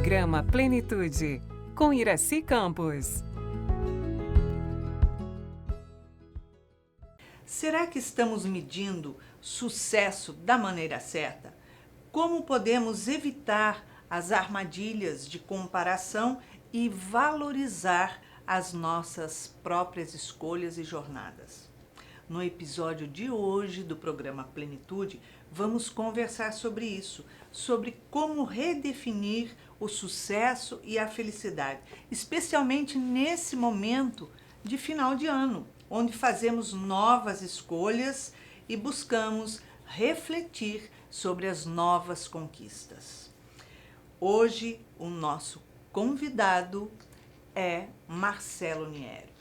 Programa Plenitude, com Iraci Campos. Será que estamos medindo sucesso da maneira certa? Como podemos evitar as armadilhas de comparação e valorizar as nossas próprias escolhas e jornadas? No episódio de hoje do programa Plenitude, vamos conversar sobre isso, sobre como redefinir o sucesso e a felicidade, especialmente nesse momento de final de ano, onde fazemos novas escolhas e buscamos refletir sobre as novas conquistas. Hoje, o nosso convidado é Marcelo Niero.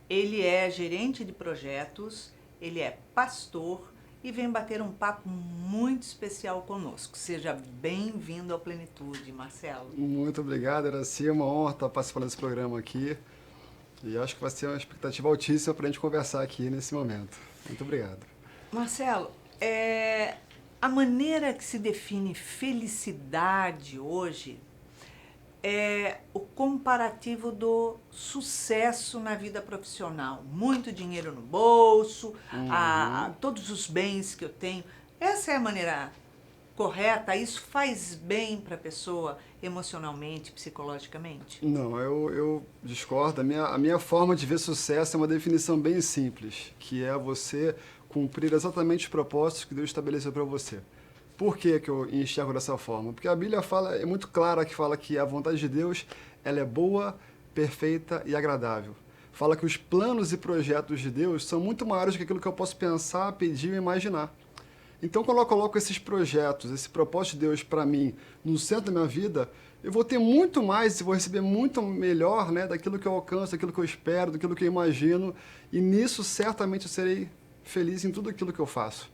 Ele é gerente de projetos, ele é pastor e vem bater um papo muito especial conosco. Seja bem-vindo ao Plenitude, Marcelo. Muito obrigado, Iraci. É uma honra estar participando desse programa aqui. E acho que vai ser uma expectativa altíssima para a gente conversar aqui nesse momento. Muito obrigado. Marcelo, a maneira que se define felicidade hoje é o comparativo do sucesso na vida profissional. Muito dinheiro no bolso, todos os bens que eu tenho. Essa é a maneira correta? Isso faz bem para a pessoa emocionalmente, psicologicamente? Não, eu discordo. A minha forma de ver sucesso é uma definição bem simples, que é você cumprir exatamente os propósitos que Deus estabeleceu para você. Por que eu enxergo dessa forma? Porque a Bíblia é muito clara que fala que a vontade de Deus ela é boa, perfeita e agradável. Fala que os planos e projetos de Deus são muito maiores do que aquilo que eu posso pensar, pedir e imaginar. Então, quando eu coloco esses projetos, esse propósito de Deus para mim no centro da minha vida, eu vou ter muito mais e vou receber muito melhor, né, daquilo que eu alcanço, daquilo que eu espero, daquilo que eu imagino. E nisso, certamente, eu serei feliz em tudo aquilo que eu faço.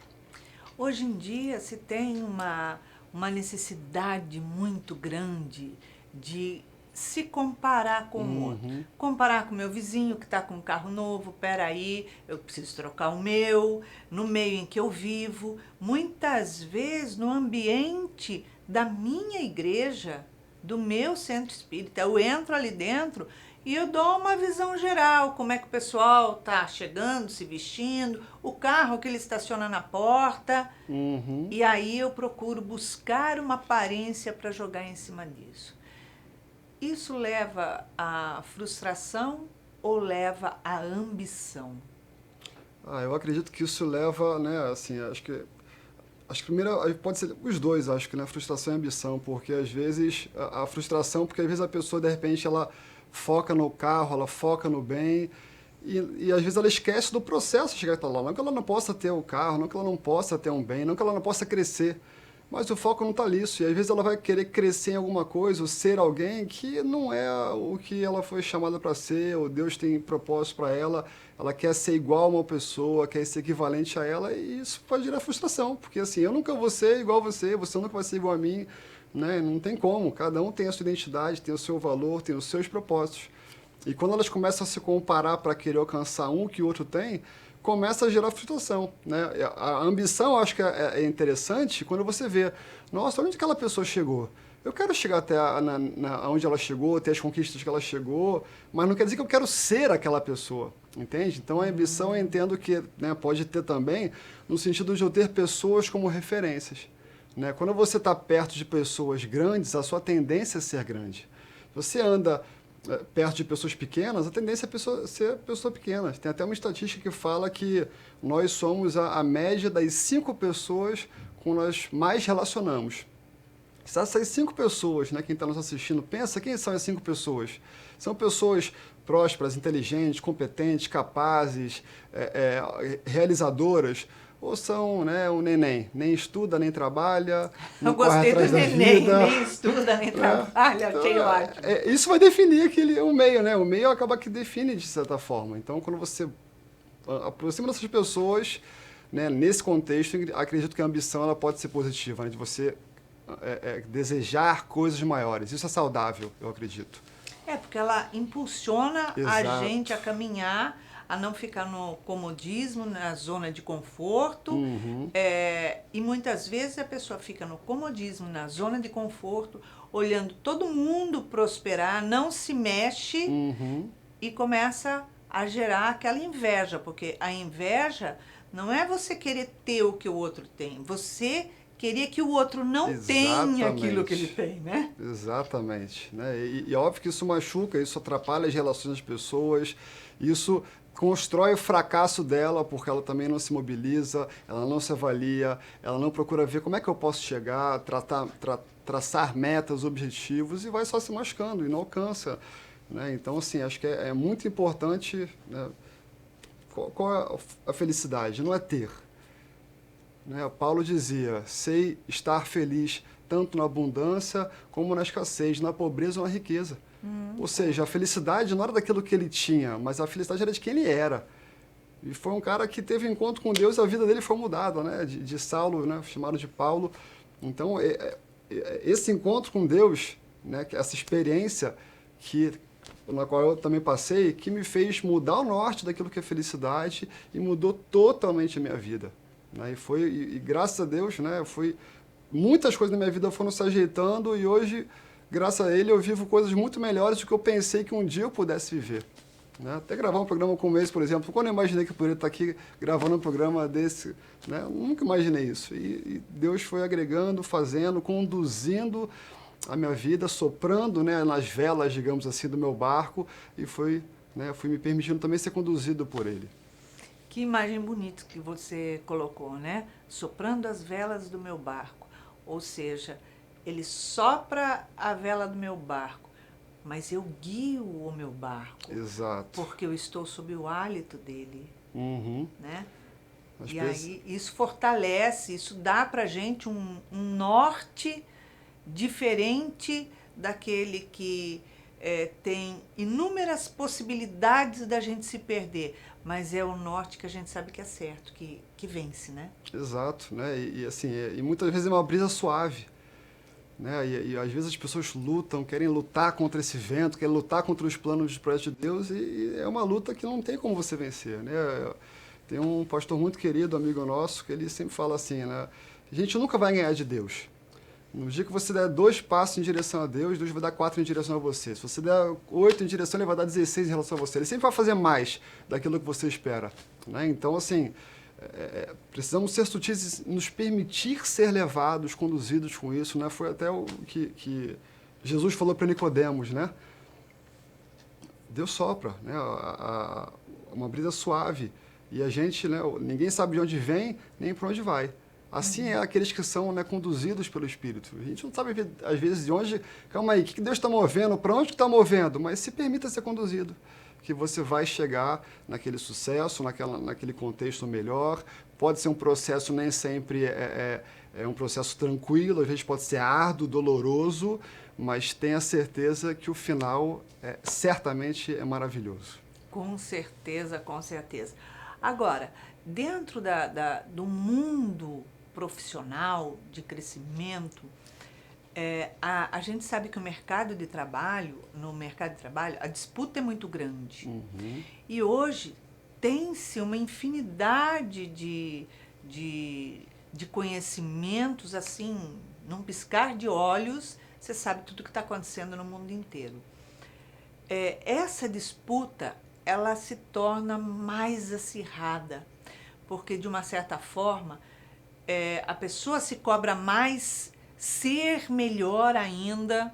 Hoje em dia se tem uma necessidade muito grande de se comparar com o outro. Comparar com o meu vizinho que está com um carro novo, peraí, eu preciso trocar o meu, no meio em que eu vivo. Muitas vezes no ambiente da minha igreja, do meu centro espírita, eu entro ali dentro e eu dou uma visão geral, como é que o pessoal está chegando, se vestindo, o carro que ele estaciona na porta. E aí eu procuro buscar uma aparência para jogar em cima disso. Isso leva à frustração ou leva à ambição? Eu acredito que isso leva, né, assim, acho que primeiro pode ser os dois, acho que, né, frustração e ambição, porque às vezes a frustração, porque às vezes a pessoa, de repente, ela foca no carro, ela foca no bem, e às vezes ela esquece do processo de chegar até lá. Não que ela não possa ter o carro, não que ela não possa ter um bem, não que ela não possa crescer, mas o foco não está nisso. E às vezes ela vai querer crescer em alguma coisa, ou ser alguém que não é o que ela foi chamada para ser, ou Deus tem propósito para ela. Ela quer ser igual a uma pessoa, quer ser equivalente a ela, e isso pode gerar frustração, porque assim, eu nunca vou ser igual a você, você nunca vai ser igual a mim, né? Não tem como, cada um tem a sua identidade, tem o seu valor, tem os seus propósitos. E quando elas começam a se comparar para querer alcançar um que o outro tem, começa a gerar frustração, né? A ambição, eu acho que é interessante quando você vê, nossa, onde aquela pessoa chegou? Eu quero chegar até onde ela chegou, ter as conquistas que ela chegou, mas não quer dizer que eu quero ser aquela pessoa, entende? Então, a ambição eu entendo que, né, pode ter também no sentido de eu ter pessoas como referências, né? Quando você está perto de pessoas grandes, a sua tendência é ser grande. Você anda perto de pessoas pequenas, a tendência é ser pessoa pequena. Tem até uma estatística que fala que nós somos a média das 5 pessoas com nós mais relacionamos. Se essas 5 pessoas, né, quem está nos assistindo, pensa quem são as 5 pessoas. São pessoas prósperas, inteligentes, competentes, capazes, realizadoras, ou são, né, um neném, nem estuda, nem trabalha, não corre atrás da vida. Eu gostei do neném, nem estuda, nem trabalha, então, achei ótimo. Isso vai definir o meio, né? O meio acaba que define de certa forma. Então, quando você aproxima dessas pessoas, né, nesse contexto, acredito que a ambição ela pode ser positiva, né, de você desejar coisas maiores. Isso é saudável, eu acredito. Porque ela impulsiona a Exato. gente a caminhar a não ficar no comodismo, na zona de conforto. E muitas vezes a pessoa fica no comodismo, na zona de conforto, olhando todo mundo prosperar, não se mexe e começa a gerar aquela inveja, porque a inveja não é você querer ter o que o outro tem, você queria que o outro não tenha aquilo que ele tem, né? Exatamente. Né? E óbvio que isso machuca, isso atrapalha as relações das pessoas, isso constrói o fracasso dela, porque ela também não se mobiliza, ela não se avalia, ela não procura ver como é que eu posso chegar, traçar metas, objetivos, e vai só se machucando e não alcança. Né? Então, assim, acho que é muito importante, né? Qual é a felicidade? Não é ter. Né? Paulo dizia, sei estar feliz tanto na abundância como na escassez, na pobreza ou na riqueza. Ou seja, a felicidade não era daquilo que ele tinha, mas a felicidade era de quem ele era. E foi um cara que teve um encontro com Deus e a vida dele foi mudada, né? De Saulo, né? Chamado de Paulo. Então, esse encontro com Deus, né? Essa experiência na qual eu também passei, que me fez mudar o norte daquilo que é felicidade e mudou totalmente a minha vida. Né? E graças a Deus, né, muitas coisas na minha vida foram se ajeitando e hoje, graças a ele, eu vivo coisas muito melhores do que eu pensei que um dia eu pudesse viver. Né? Até gravar um programa como esse, por exemplo, quando eu imaginei que eu poderia estar aqui gravando um programa desse, né? Eu nunca imaginei isso. E Deus foi agregando, fazendo, conduzindo a minha vida, soprando, né, nas velas, digamos assim, do meu barco e fui me permitindo também ser conduzido por ele. Que imagem bonita que você colocou, né? Soprando as velas do meu barco. Ou seja, ele sopra a vela do meu barco, mas eu guio o meu barco. Exato. Porque eu estou sob o hálito dele. Né? E aí isso fortalece, isso dá pra gente um norte diferente daquele que tem inúmeras possibilidades da gente se perder, mas é o norte que a gente sabe que é certo, que vence, né? Exato, né? Assim, e muitas vezes é uma brisa suave, né? E às vezes as pessoas querem lutar contra esse vento, querem lutar contra os planos de projeto de Deus e é uma luta que não tem como você vencer, né? Tem um pastor muito querido, amigo nosso, que ele sempre fala assim, né? A gente nunca vai ganhar de Deus. No dia que você der 2 passos em direção a Deus, Deus vai dar 4 em direção a você. Se você der 8 em direção, ele vai dar 16 em relação a você. Ele sempre vai fazer mais daquilo que você espera. Né? Então, assim, precisamos ser sutis e nos permitir ser levados, conduzidos com isso. Né? Foi até o que Jesus falou para Nicodemos, né? Deus sopra, né? Uma brisa suave. E a gente, né? Ninguém sabe de onde vem, nem para onde vai. Assim é aqueles que são, né, conduzidos pelo Espírito. A gente não sabe, às vezes, de onde... Calma aí, o que Deus está movendo? Para onde está movendo? Mas se permita ser conduzido, que você vai chegar naquele sucesso, naquele contexto melhor. Pode ser um processo, nem sempre é um processo tranquilo, às vezes pode ser árduo, doloroso, mas tenha certeza que o final certamente é maravilhoso. Com certeza, com certeza. Agora, dentro do mundo profissional, de crescimento, a gente sabe que no mercado de trabalho, a disputa é muito grande. E hoje tem-se uma infinidade de conhecimentos, assim, num piscar de olhos, você sabe tudo o que está acontecendo no mundo inteiro. Essa disputa, ela se torna mais acirrada, porque, de uma certa forma, a pessoa se cobra mais ser melhor ainda,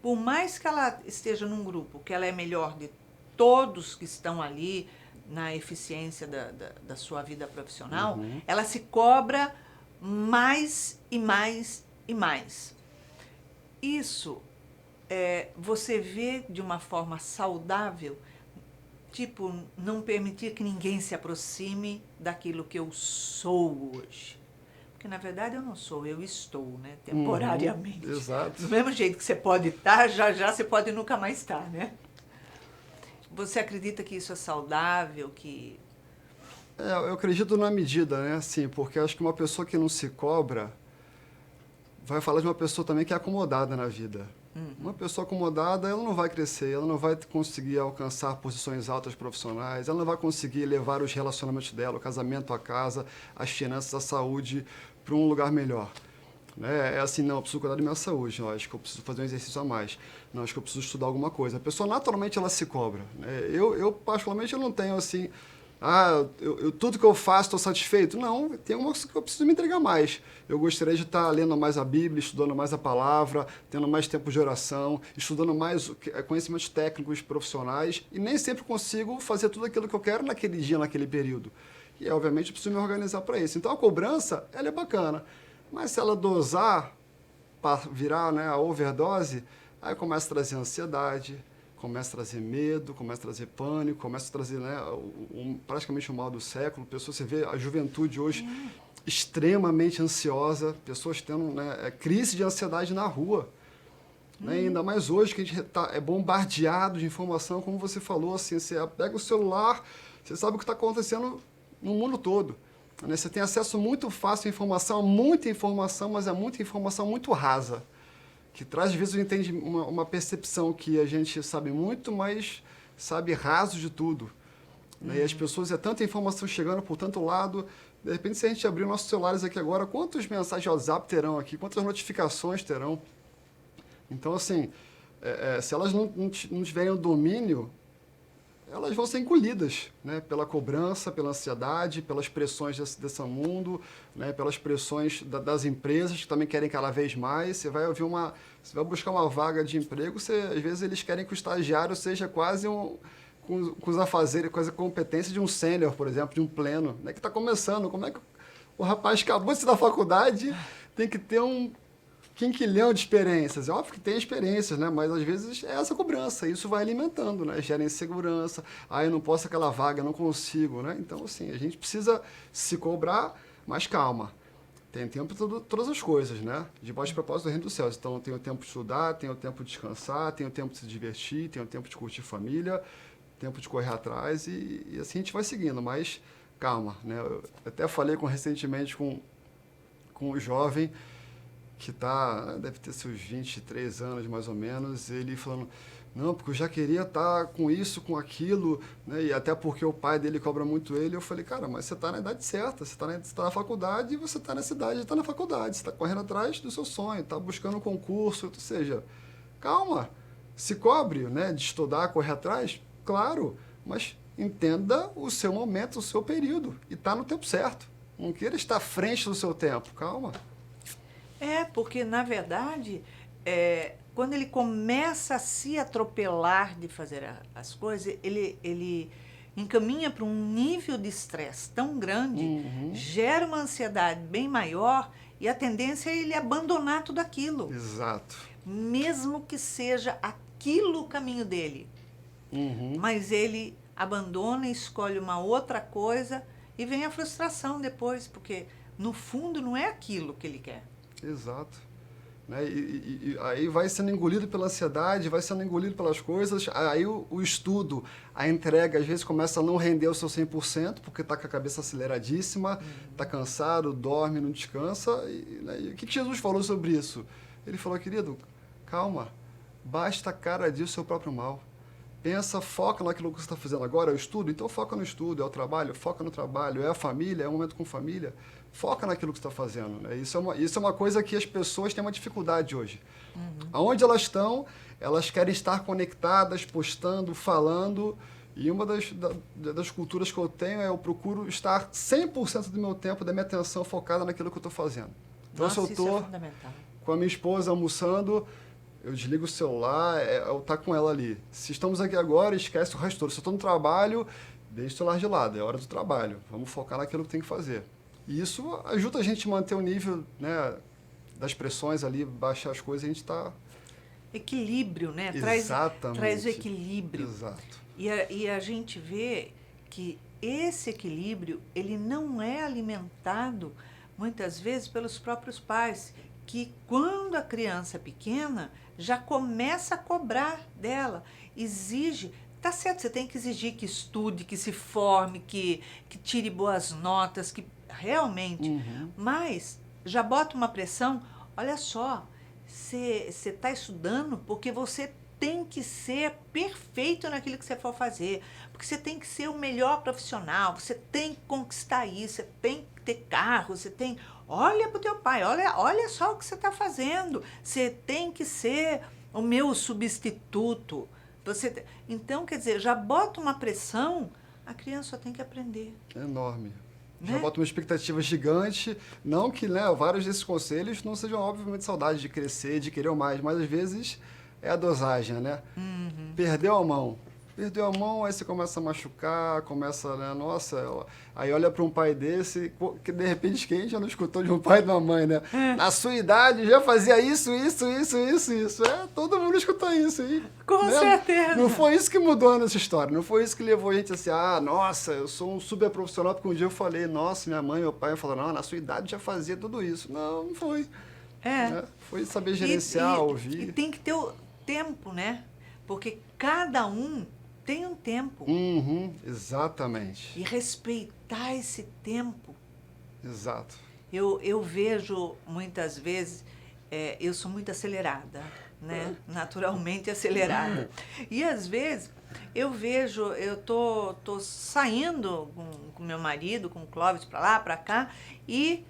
por mais que ela esteja num grupo, que ela é melhor de todos que estão ali na eficiência da sua vida profissional, ela se cobra mais e mais e mais. Isso você vê de uma forma saudável, tipo, não permitir que ninguém se aproxime daquilo que eu sou hoje. Porque, na verdade, eu não sou, eu estou, né? Temporariamente. Exato. Do mesmo jeito que você pode estar, já você pode nunca mais estar, né? Você acredita que isso é saudável, que... Eu acredito na medida, né? Assim, porque acho que uma pessoa que não se cobra vai falar de uma pessoa também que é acomodada na vida. Uma pessoa acomodada, ela não vai crescer, ela não vai conseguir alcançar posições altas profissionais, ela não vai conseguir levar os relacionamentos dela, o casamento, a casa, as finanças, a saúde para um lugar melhor. Né? É assim, não, eu preciso cuidar da minha saúde, não, acho que eu preciso fazer um exercício a mais, não, acho que eu preciso estudar alguma coisa. A pessoa, naturalmente, ela se cobra. Né? Particularmente, eu não tenho, assim, tudo que eu faço estou satisfeito. Não, tem alguma coisa que eu preciso me entregar mais. Eu gostaria de estar lendo mais a Bíblia, estudando mais a palavra, tendo mais tempo de oração, estudando mais conhecimentos técnicos, profissionais, e nem sempre consigo fazer tudo aquilo que eu quero naquele dia, naquele período. E, obviamente, eu preciso me organizar para isso. Então, a cobrança, ela é bacana. Mas se ela dosar para virar, né, a overdose, aí começa a trazer ansiedade, começa a trazer medo, começa a trazer pânico, começa a trazer, né, praticamente o mal do século. Você vê a juventude hoje extremamente ansiosa, pessoas tendo, né, crise de ansiedade na rua. Né, ainda mais hoje que a gente é bombardeado de informação, como você falou, assim, você pega o celular, você sabe o que está acontecendo no mundo todo. Né? Você tem acesso muito fácil à informação, muita informação, mas é muita informação muito rasa, que traz, às vezes, uma percepção que a gente sabe muito, mas sabe raso de tudo. Né? E as pessoas, tanta informação chegando por tanto lado, de repente, se a gente abrir nossos celulares aqui agora, quantas mensagens de WhatsApp terão aqui, quantas notificações terão? Então, assim, se elas não tiverem o domínio, elas vão ser engolidas, né, pela cobrança, pela ansiedade, pelas pressões desse mundo, né, pelas pressões das empresas que também querem cada vez mais. Você vai buscar uma vaga de emprego, às vezes eles querem que o estagiário seja quase com os afazeres, com a competência de um sênior, por exemplo, de um pleno, né, que está começando. Como é que o rapaz acabou de sair da faculdade, tem que ter um quinquilhão de experiências? É óbvio que tem experiências, né? Mas às vezes é essa cobrança, isso vai alimentando, né? Gera insegurança, eu não posso aquela vaga, não consigo, né? Então, assim, a gente precisa se cobrar, mas calma. Tem tempo para todas as coisas, né? Debaixo de propósito do reino dos céus. Então, tem o tempo de estudar, tem o tempo de descansar, tem o tempo de se divertir, tem o tempo de curtir família, tempo de correr atrás e assim a gente vai seguindo, mas calma, né? Eu até falei recentemente com um jovem que deve ter seus 23 anos, mais ou menos, ele falando, não, porque eu já queria estar com isso, com aquilo, né? E até porque o pai dele cobra muito ele. Eu falei, cara, mas você está na idade certa, você está na faculdade e você está nessa idade de estar na faculdade, você está correndo atrás do seu sonho, está buscando um concurso, ou seja, calma, se cobre, né, de estudar, correr atrás, claro, mas entenda o seu momento, o seu período, e está no tempo certo. Não queira estar à frente do seu tempo, calma. Porque, na verdade, quando ele começa a se atropelar de fazer as coisas, ele encaminha para um nível de estresse tão grande, gera uma ansiedade bem maior e a tendência é ele abandonar tudo aquilo. Exato. Mesmo que seja aquilo o caminho dele. Mas ele abandona e escolhe uma outra coisa e vem a frustração depois, porque, no fundo, não é aquilo que ele quer. Exato. Né? E aí vai sendo engolido pela ansiedade, vai sendo engolido pelas coisas, aí o estudo, a entrega, às vezes começa a não render o seu 100%, porque está com a cabeça aceleradíssima, está cansado, dorme, não descansa. E o que Jesus falou sobre isso? Ele falou, querido, calma, basta cada dia o seu próprio mal. Pensa, foca naquilo que você está fazendo agora, é o estudo, então foca no estudo, é o trabalho, foca no trabalho, é a família, é o momento com família, foca naquilo que você está fazendo. Né? Isso é uma coisa que as pessoas têm uma dificuldade hoje. Aonde elas estão, elas querem estar conectadas, postando, falando, e uma das culturas que eu tenho eu procuro estar 100% do meu tempo, da minha atenção focada naquilo que eu estou fazendo. Então, Nossa, se eu estou com a minha esposa almoçando, eu desligo o celular, eu estar com ela ali. Se estamos aqui agora, esquece o resto todo. Se eu estou no trabalho, deixa o celular de lado, é hora do trabalho. Vamos focar naquilo que tem que fazer. E isso ajuda a gente a manter o nível, né, das pressões ali, baixar as coisas, a gente está... Equilíbrio, né? Exatamente. Traz o equilíbrio. Exato. E a gente vê que esse equilíbrio, ele não é alimentado, muitas vezes, pelos próprios pais, que quando a criança é pequena, já começa a cobrar dela, exige, tá certo, você tem que exigir que estude, que se forme, que tire boas notas, que realmente, mas já bota uma pressão, olha só, você está estudando porque você tem que ser perfeito naquilo que você for fazer, porque você tem que ser o melhor profissional, você tem que conquistar isso, você tem que ter carro, você tem... Olha para o teu pai, olha só o que você está fazendo, você tem que ser o meu substituto. Então, quer dizer, já bota uma pressão, a criança só tem que aprender. É enorme. Né? Já bota uma expectativa gigante. Não que, né, vários desses conselhos não sejam, obviamente, saudade de crescer, de querer mais, mas às vezes é a dosagem, né? Perdeu a mão. Perdeu a mão, aí você começa a machucar, começa, né, nossa, aí olha para um pai desse, que de repente quem já não escutou de um pai e de uma mãe, né? Na sua idade já fazia isso. Todo mundo escutou isso aí. Com né? certeza. Não foi isso que mudou nessa história, não foi isso que levou a gente assim, nossa, eu sou um super profissional, porque um dia eu falei, nossa, minha mãe e meu pai falaram, não, na sua idade já fazia tudo isso. Não foi. Né? Foi saber gerenciar, ouvir. E tem que ter o tempo, né? Porque cada um tem um tempo. Exatamente. E respeitar esse tempo. Exato. Eu vejo muitas vezes, eu sou muito acelerada, né? Naturalmente acelerada. E às vezes eu vejo, eu tô saindo com meu marido, com o Clóvis, para lá, para cá, e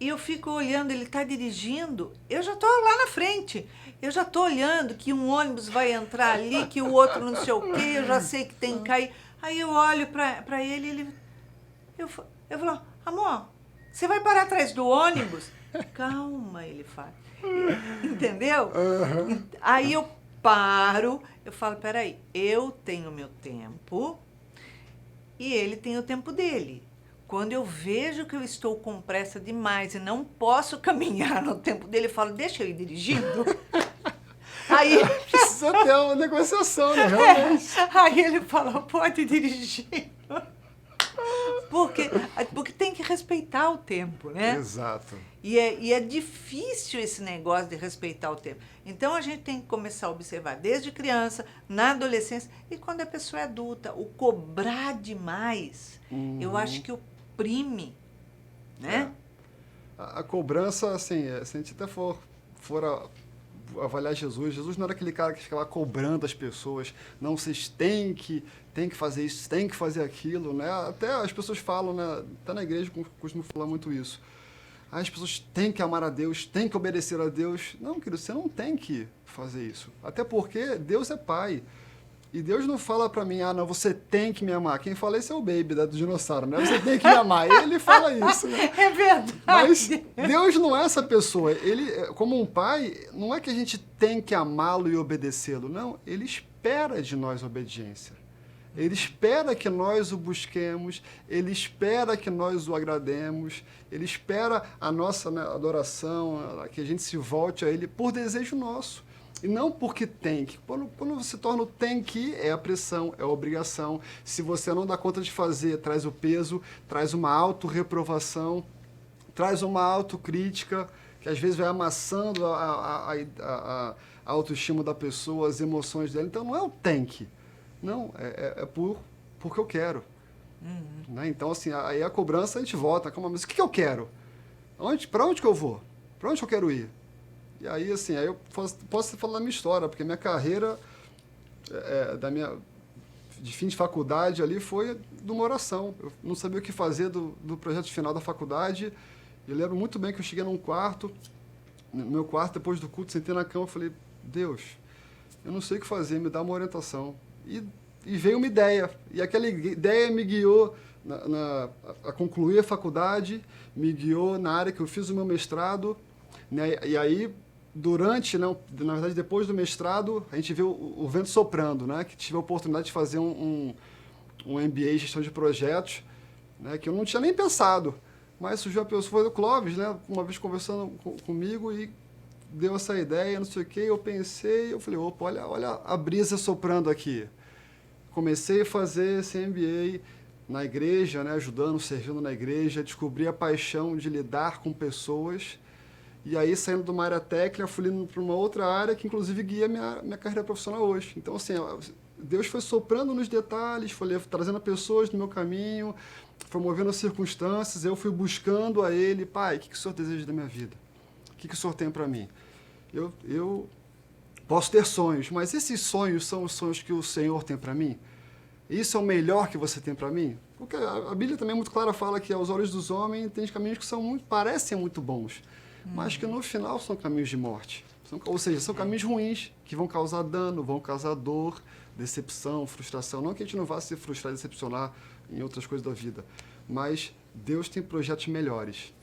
eu fico olhando, ele está dirigindo, eu já estou lá na frente. Eu já estou olhando que um ônibus vai entrar ali, que o outro não sei o quê, eu já sei que tem que cair. Aí eu olho para ele, eu falo, amor, você vai parar atrás do ônibus? Calma, ele fala. Entendeu? Aí eu paro, eu falo, peraí, eu tenho meu tempo e ele tem o tempo dele. Quando eu vejo que eu estou com pressa demais e não posso caminhar no tempo dele, eu falo, deixa eu ir dirigindo. Aí precisa ter uma negociação, né? Realmente. Aí ele fala, pode dirigir. Porque tem que respeitar o tempo, né? Exato. E é difícil esse negócio de respeitar o tempo. Então, a gente tem que começar a observar desde criança, na adolescência, e quando a pessoa é adulta. O cobrar demais, eu acho que oprime, né? A cobrança, assim, se a gente até for avaliar Jesus não era aquele cara que ficava cobrando as pessoas, não, vocês têm que fazer isso, têm que fazer aquilo, né? Até as pessoas falam, né? Até na igreja costumam falar muito isso. As pessoas têm que amar a Deus, têm que obedecer a Deus. Não, querido, você não tem que fazer isso. Até porque Deus é pai. E Deus não fala pra mim, não, você tem que me amar. Quem fala isso é o Baby, do dinossauro, né? Você tem que me amar. Ele fala isso, né? É verdade. Mas Deus não é essa pessoa. Ele, como um pai, não é que a gente tem que amá-lo e obedecê-lo. Não, ele espera de nós obediência. Ele espera que nós o busquemos, ele espera que nós o agrademos, ele espera a nossa, né, adoração, que a gente se volte a ele por desejo nosso. E não porque tem que. Quando você torna o tem que, é a pressão, é a obrigação. Se você não dá conta de fazer, traz o peso, traz uma autorreprovação, traz uma autocrítica, que às vezes vai amassando a autoestima da pessoa, as emoções dela. Então não é o tem que. Não, porque eu quero. Né? Então, assim, aí a cobrança a gente volta. Mas o que eu quero? Para onde que eu vou? Para onde que eu quero ir? E aí, assim, aí eu posso falar da minha história, porque minha carreira de fim de faculdade ali foi de uma oração. Eu não sabia o que fazer do projeto final da faculdade. Eu lembro muito bem que eu cheguei no meu quarto, depois do culto, sentei na cama e falei, Deus, eu não sei o que fazer, me dá uma orientação. E veio uma ideia, e aquela ideia me guiou a concluir a faculdade, me guiou na área que eu fiz o meu mestrado, né? E aí, na verdade, depois do mestrado, a gente viu o vento soprando, né? Que tive a oportunidade de fazer um MBA em gestão de projetos, né? Que eu não tinha nem pensado, mas surgiu a pessoa, foi o Clóvis, né? Uma vez conversando comigo e deu essa ideia, não sei o quê, eu pensei, eu falei, opa, olha a brisa soprando aqui. Comecei a fazer esse MBA na igreja, né, ajudando, servindo na igreja, descobri a paixão de lidar com pessoas, e aí saindo de uma área técnica, fui indo para uma outra área que inclusive guia minha carreira profissional hoje. Então, assim, Deus foi soprando nos detalhes, foi trazendo pessoas no meu caminho, foi movendo as circunstâncias, eu fui buscando a Ele, Pai, o que o Senhor deseja da minha vida? O que o Senhor tem para mim? eu posso ter sonhos, mas esses sonhos são os sonhos que o Senhor tem para mim? Isso é o melhor que você tem para mim? Porque a Bíblia também é muito clara, fala que aos olhos dos homens tem caminhos que parecem muito bons, mas que no final são caminhos de morte. Ou seja, são caminhos ruins, que vão causar dano, vão causar dor, decepção, frustração. Não que a gente não vá se frustrar e decepcionar em outras coisas da vida, mas Deus tem projetos melhores.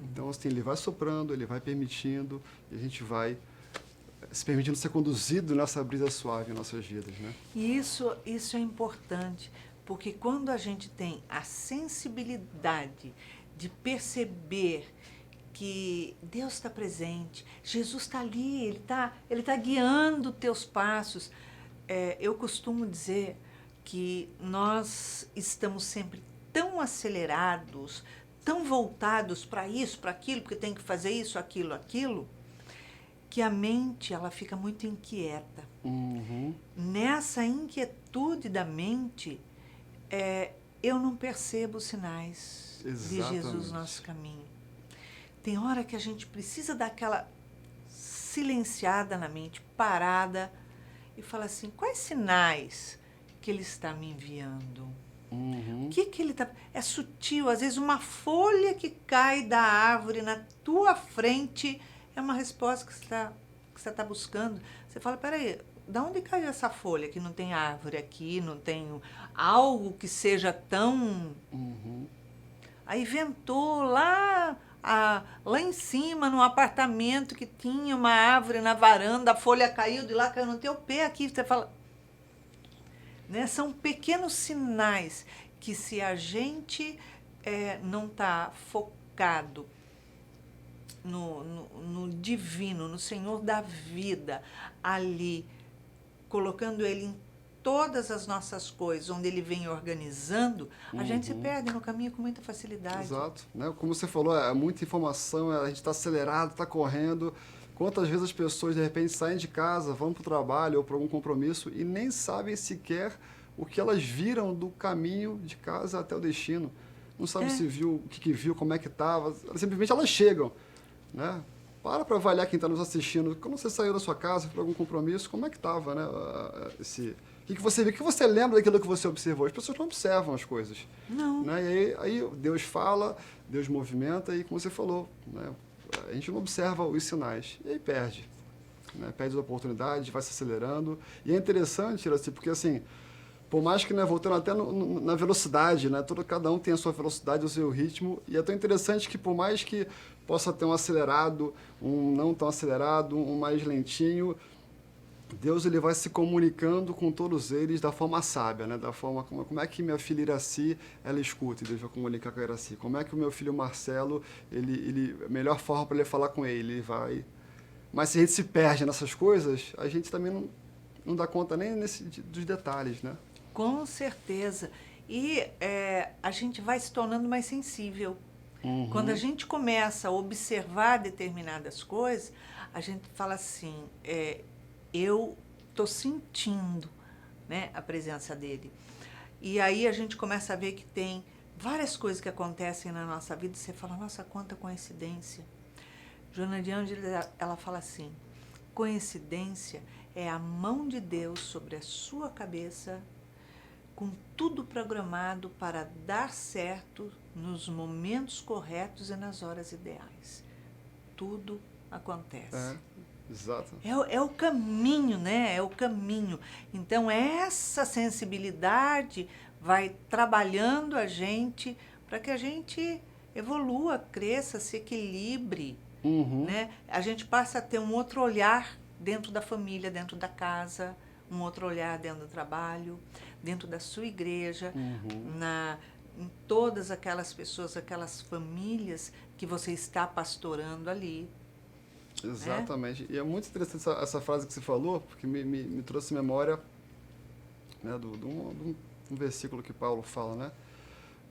Então, assim, Ele vai soprando, Ele vai permitindo, e a gente vai se permitindo ser conduzido nessa brisa suave em nossas vidas, né? E isso é importante, porque quando a gente tem a sensibilidade de perceber que Deus está presente, Jesus está ali, Ele tá guiando teus passos. Eu costumo dizer que nós estamos sempre tão acelerados, tão voltados para isso, para aquilo, porque tem que fazer isso, aquilo, que a mente ela fica muito inquieta. Uhum. Nessa inquietude da mente, eu não percebo os sinais de Jesus no nosso caminho. Tem hora que a gente precisa dar aquela silenciada na mente, parada, e falar assim, quais sinais que Ele está me enviando? Uhum. O que Ele está... É sutil, às vezes uma folha que cai da árvore na tua frente é uma resposta que você está buscando. Você fala, peraí, de onde caiu essa folha? Que não tem árvore aqui, não tem algo que seja tão... Uhum. Aí ventou lá em cima, num apartamento que tinha uma árvore na varanda, a folha caiu de lá, caiu no teu pé aqui. Você fala... Né? São pequenos sinais que se a gente não está focado no divino, no Senhor da vida, ali, colocando Ele em todas as nossas coisas, onde Ele vem organizando, a gente se perde no caminho com muita facilidade. Exato. Né? Como você falou, é muita informação, a gente está acelerado, está correndo. Quantas vezes as pessoas, de repente, saem de casa, vão para o trabalho ou para algum compromisso e nem sabem sequer o que elas viram do caminho de casa até o destino. Não sabem se viu, o que viu, como é que estava. Simplesmente elas chegam. Né? Para avaliar quem está nos assistindo. Quando você saiu da sua casa para algum compromisso, como é que estava, né? O que você viu? O que você lembra daquilo que você observou? As pessoas não observam as coisas. Não. Né? E aí Deus fala, Deus movimenta e, como você falou, né? A gente não observa os sinais. E aí perde. Né? Perde as oportunidades, vai se acelerando. E é interessante, assim, porque assim, por mais que, né, voltando até na velocidade, né? Cada um tem a sua velocidade, o seu ritmo. E é tão interessante que, por mais que possa ter um acelerado, um não tão acelerado, um mais lentinho, Deus ele vai se comunicando com todos eles da forma sábia, né? Da forma como é que minha filha Iraci, ela escuta, e Deus vai comunicar com a Iraci. Como é que o meu filho Marcelo, a melhor forma para ele falar com ele vai... Mas se a gente se perde nessas coisas, a gente também não dá conta nem dos detalhes, né? Com certeza. E a gente vai se tornando mais sensível. Uhum. Quando a gente começa a observar determinadas coisas, a gente fala assim, eu estou sentindo, né, a presença dele. E aí a gente começa a ver que tem várias coisas que acontecem na nossa vida e você fala, nossa, quanta coincidência. Joana de Ângeles, ela fala assim, coincidência é a mão de Deus sobre a sua cabeça, com tudo programado para dar certo nos momentos corretos e nas horas ideais. Tudo acontece. Exato. É o caminho, né? É o caminho. Então, essa sensibilidade vai trabalhando a gente para que a gente evolua, cresça, se equilibre. Né? A gente passa a ter um outro olhar dentro da família, dentro da casa, um outro olhar dentro do trabalho, dentro da sua igreja, em todas aquelas pessoas, aquelas famílias que você está pastorando ali. Exatamente. Né? E é muito interessante essa frase que você falou, porque me trouxe memória, né, de um versículo que Paulo fala, né?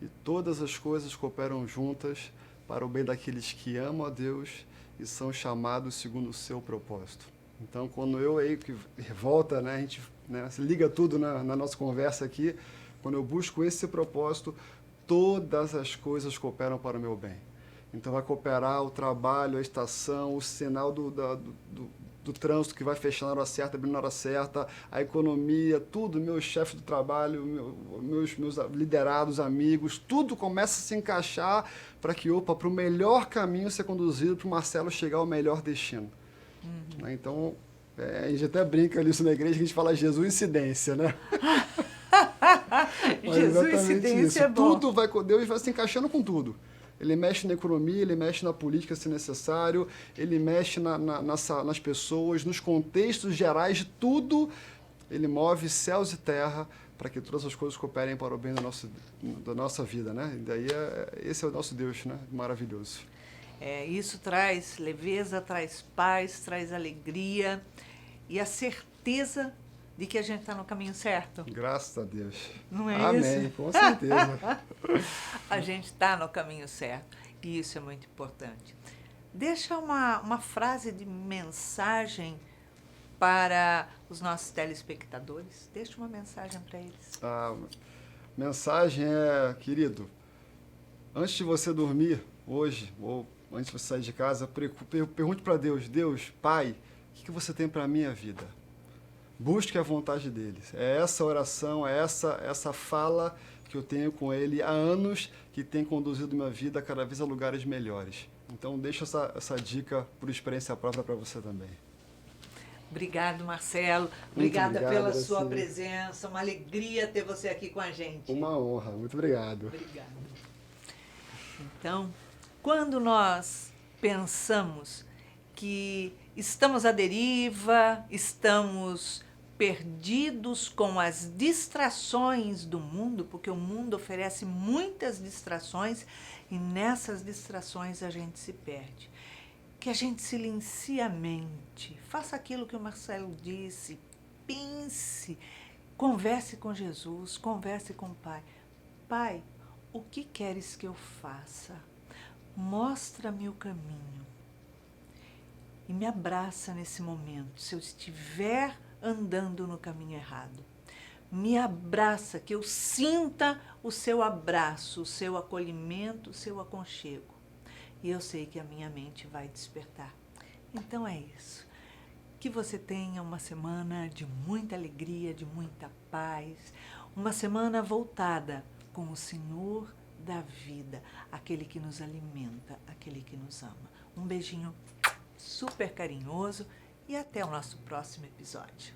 E todas as coisas cooperam juntas para o bem daqueles que amam a Deus e são chamados segundo o seu propósito. Então, quando que volta, né, a gente, né, se liga tudo na nossa conversa aqui, quando eu busco esse propósito, todas as coisas cooperam para o meu bem. Então vai cooperar o trabalho, a estação, o sinal do trânsito que vai fechar na hora certa, abrindo na hora certa, a economia, tudo, meu chefe do trabalho, meus liderados, amigos, tudo começa a se encaixar para que, para o melhor caminho ser conduzido para o Marcelo chegar ao melhor destino. Né? Então, a gente até brinca ali isso na igreja, que a gente fala Jesus-incidência, né? Jesus-incidência é bom. Deus vai se encaixando com tudo. Ele mexe na economia, ele mexe na política se necessário, ele mexe nas pessoas, nos contextos gerais de tudo. Ele move céus e terra para que todas as coisas cooperem para o bem da nossa vida, né? E daí esse é o nosso Deus, né? Maravilhoso. Isso traz leveza, traz paz, traz alegria e a certeza de que a gente está no caminho certo. Graças a Deus. Não é Amém, isso? Amém, com certeza. A gente está no caminho certo e isso é muito importante. Deixa uma frase de mensagem para os nossos telespectadores. Deixa uma mensagem para eles. A mensagem é, querido, antes de você dormir hoje, ou antes de você sair de casa, pergunte para Deus, Deus, Pai, o que você tem para a minha vida? Busque a vontade dele. É essa oração, é essa fala que eu tenho com ele há anos, que tem conduzido minha vida cada vez a lugares melhores. Então, deixa essa dica por experiência própria para você também. Obrigado, Marcelo. Obrigada pela sua presença. Uma alegria ter você aqui com a gente. Uma honra. Muito obrigado. Obrigada. Então, quando nós pensamos que estamos à deriva, estamos perdidos com as distrações do mundo, porque o mundo oferece muitas distrações e nessas distrações a gente se perde. Que a gente silencie a mente, faça aquilo que o Marcelo disse, pense, converse com Jesus, converse com o Pai. Pai, o que queres que eu faça? Mostra-me o caminho. E me abraça nesse momento, se eu estiver andando no caminho errado. Me abraça, que eu sinta o seu abraço, o seu acolhimento, o seu aconchego. E eu sei que a minha mente vai despertar. Então é isso. Que você tenha uma semana de muita alegria, de muita paz. Uma semana voltada com o Senhor da vida, aquele que nos alimenta, aquele que nos ama. Um beijinho super carinhoso e até o nosso próximo episódio.